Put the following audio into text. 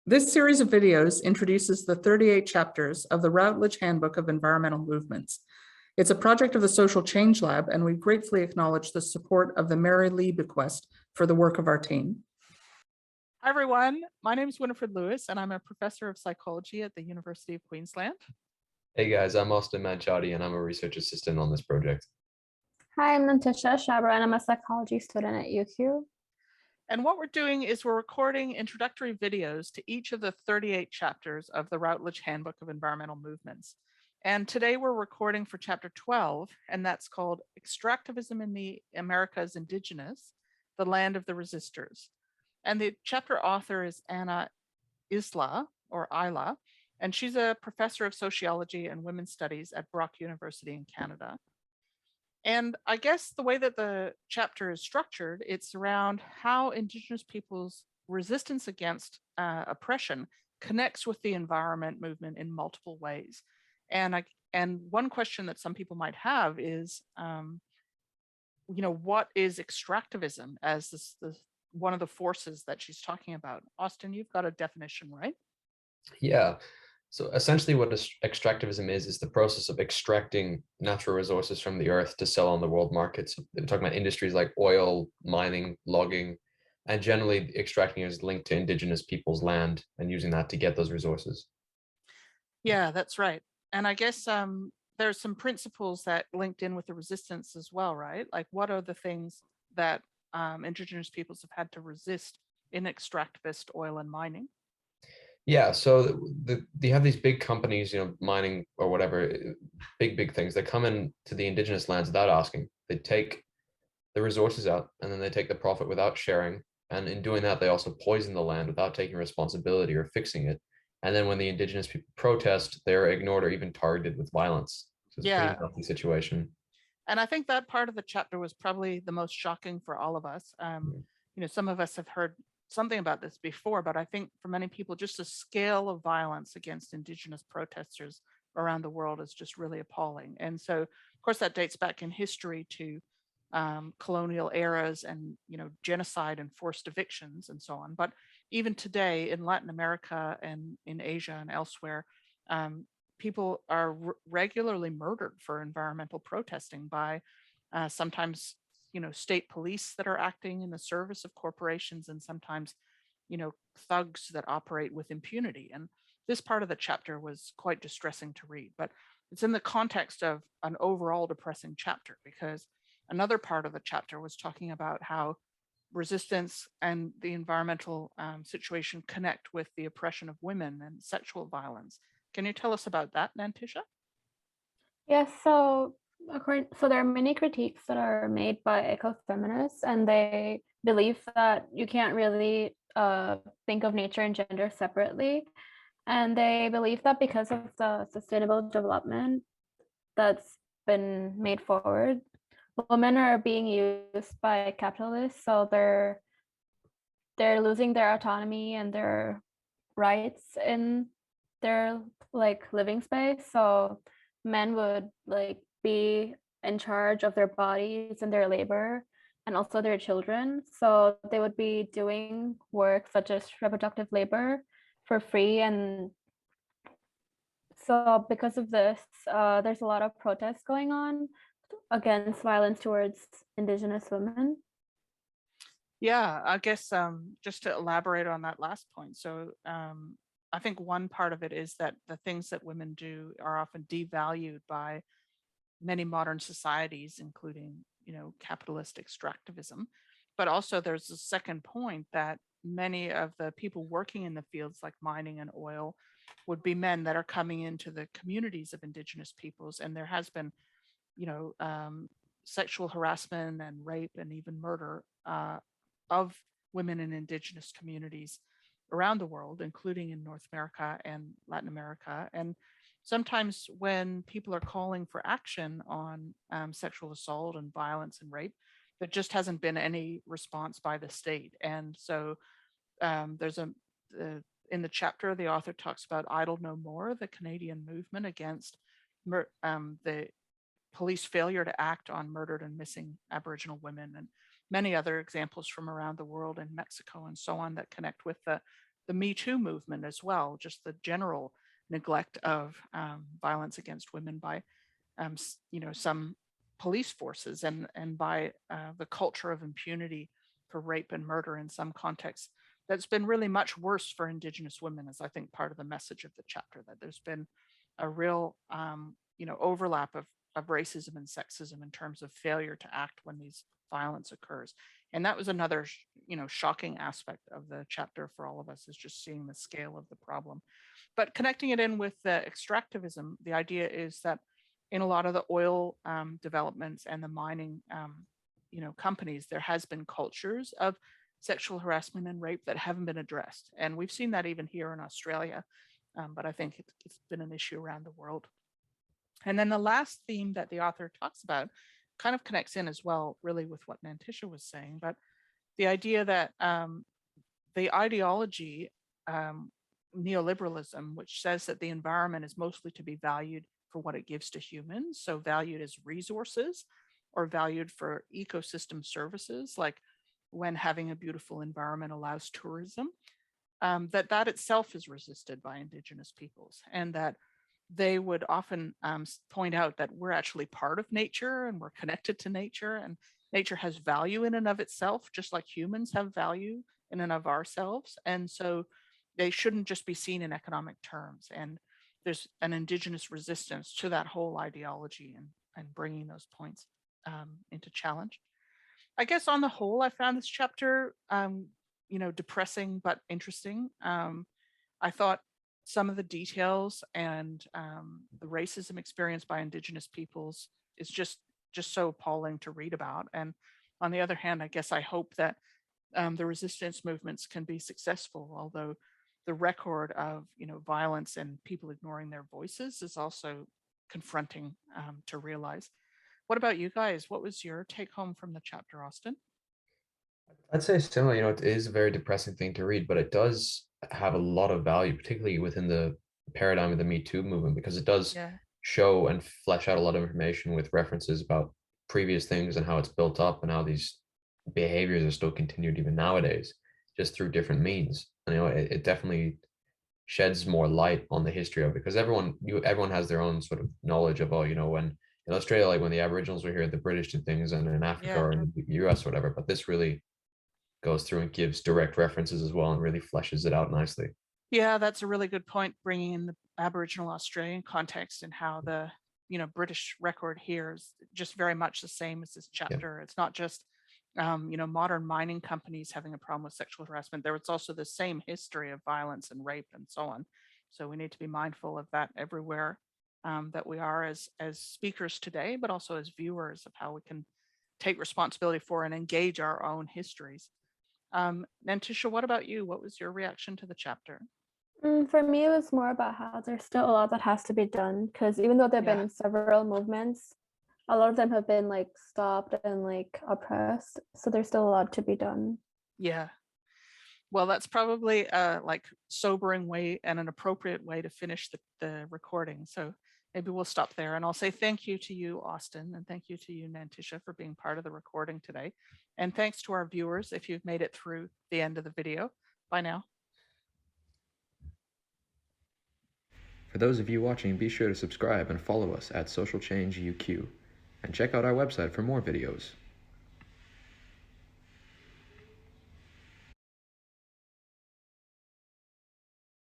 This series of videos introduces the 38 chapters of the Routledge Handbook of Environmental Movements. It's a project of the Social Change Lab, and we gratefully acknowledge the support of the Mary Lee Bequest for the work of our team. Hi, everyone. My name is Winifred Lewis, and I'm a professor of psychology at the University of Queensland. Hey guys, I'm Austin Manchotti, and I'm a research assistant on this project. Hi, I'm Nantisha Shabra, and I'm a psychology student at UQ. And what we're doing is we're recording introductory videos to each of the 38 chapters of the Routledge Handbook of Environmental Movements. And today we're recording for chapter 12, and that's called Extractivism in the Americas Indigenous, the Land of the Resistors. And the chapter author is Anna Isla, and she's a professor of sociology and women's studies at Brock University in Canada. And I guess the way that the chapter is structured, it's around how Indigenous peoples' resistance against oppression connects with the environment movement in multiple ways. And one question that some people might have is, what is extractivism as this one of the forces that she's talking about? Austin, you've got a definition, right? Yeah. So essentially what extractivism is the process of extracting natural resources from the earth to sell on the world markets. We're talking about industries like oil, mining, logging, and generally extracting is linked to Indigenous people's land and using that to get those resources. Yeah, that's right. And I guess there's some principles that linked in with the resistance as well, right? Like what are the things that Indigenous peoples have had to resist in extractivist oil and mining? Yeah, so they have these big companies, mining or whatever, big things. They come into the Indigenous lands without asking. They take the resources out and then they take the profit without sharing. And in doing that, they also poison the land without taking responsibility or fixing it. And then when the Indigenous people protest, they're ignored or even targeted with violence. So it's a pretty healthy situation. And I think that part of the chapter was probably the most shocking for all of us. Some of us have heard something about this before, but I think for many people, just the scale of violence against Indigenous protesters around the world is just really appalling. And so, of course, that dates back in history to colonial eras and, genocide and forced evictions and so on. But even today in Latin America and in Asia and elsewhere, people are regularly murdered for environmental protesting by sometimes state police that are acting in the service of corporations, and sometimes, thugs that operate with impunity. And this part of the chapter was quite distressing to read, but it's in the context of an overall depressing chapter, because another part of the chapter was talking about how resistance and the environmental situation connect with the oppression of women and sexual violence. Can you tell us about that, Nantisha? Yes, so there are many critiques that are made by ecofeminists, and they believe that you can't really think of nature and gender separately. And they believe that because of the sustainable development that's been made forward, women are being used by capitalists, so they're losing their autonomy and their rights in their living space. So men would be in charge of their bodies and their labor and also their children. So they would be doing work such as reproductive labor for free. And so because of this, there's a lot of protests going on against violence towards Indigenous women. Yeah, I guess just to elaborate on that last point. So I think one part of it is that the things that women do are often devalued by many modern societies, including, capitalist extractivism. But also there's a second point that many of the people working in the fields like mining and oil would be men that are coming into the communities of Indigenous peoples. And there has been, sexual harassment and rape and even murder of women in Indigenous communities around the world, including in North America and Latin America. And sometimes when people are calling for action on sexual assault and violence and rape, there just hasn't been any response by the state. And so there's in the chapter, the author talks about Idle No More, the Canadian movement against the police failure to act on murdered and missing Aboriginal women, and many other examples from around the world in Mexico and so on that connect with the the Me Too movement as well, just the general neglect of violence against women by some police forces and by the culture of impunity for rape and murder in some contexts. That's been really much worse for Indigenous women, is I think part of the message of the chapter, that there's been a real overlap of racism and sexism in terms of failure to act when these violence occurs. And that was another shocking aspect of the chapter for all of us, is just seeing the scale of the problem. But connecting it in with the extractivism, the idea is that in a lot of the oil developments and the mining companies, there has been cultures of sexual harassment and rape that haven't been addressed. And we've seen that even here in Australia, but I think it's been an issue around the world. And then the last theme that the author talks about kind of connects in as well, really, with what Nantisha was saying, but the idea that the ideology, neoliberalism, which says that the environment is mostly to be valued for what it gives to humans, so valued as resources or valued for ecosystem services, like when having a beautiful environment allows tourism, that itself is resisted by Indigenous peoples, and that they would often point out that we're actually part of nature and we're connected to nature, and nature has value in and of itself, just like humans have value in and of ourselves. And so they shouldn't just be seen in economic terms. And there's an Indigenous resistance to that whole ideology and bringing those points into challenge. I guess on the whole, I found this chapter, depressing but interesting. I thought some of the details and the racism experienced by Indigenous peoples is just so appalling to read about. And on the other hand, I guess I hope that the resistance movements can be successful, although the record of violence and people ignoring their voices is also confronting to realize. What about you guys? What was your take home from the chapter, Austin? I'd say similar. It is a very depressing thing to read, but it does have a lot of value, particularly within the paradigm of the Me Too movement, because it does Yeah. show and flesh out a lot of information with references about previous things and how it's built up and how these behaviors are still continued even nowadays, just through different means. And, it definitely sheds more light on the history of it, because everyone has their own sort of knowledge of, when in Australia, like when the Aboriginals were here, the British did things, and in Africa Yeah. or in the US or whatever. But this really goes through and gives direct references as well and really fleshes it out nicely. Yeah, that's a really good point, bringing in the Aboriginal Australian context and how the British record here is just very much the same as this chapter. It's not just modern mining companies having a problem with sexual harassment. There was also the same history of violence and rape and so on. So we need to be mindful of that everywhere that we are as speakers today, but also as viewers, of how we can take responsibility for and engage our own histories. Nantisha, what about you? What was your reaction to the chapter? For me, it was more about how there's still a lot that has to be done, because even though there have been several movements, a lot of them have been like stopped and like oppressed. So there's still a lot to be done. Yeah. Well, that's probably a sobering way and an appropriate way to finish the recording. So maybe we'll stop there, and I'll say thank you to you, Austin, and thank you to you, Nantisha, for being part of the recording today. And thanks to our viewers if you've made it through the end of the video. Bye now. For those of you watching, be sure to subscribe and follow us at Social Change UQ, and check out our website for more videos.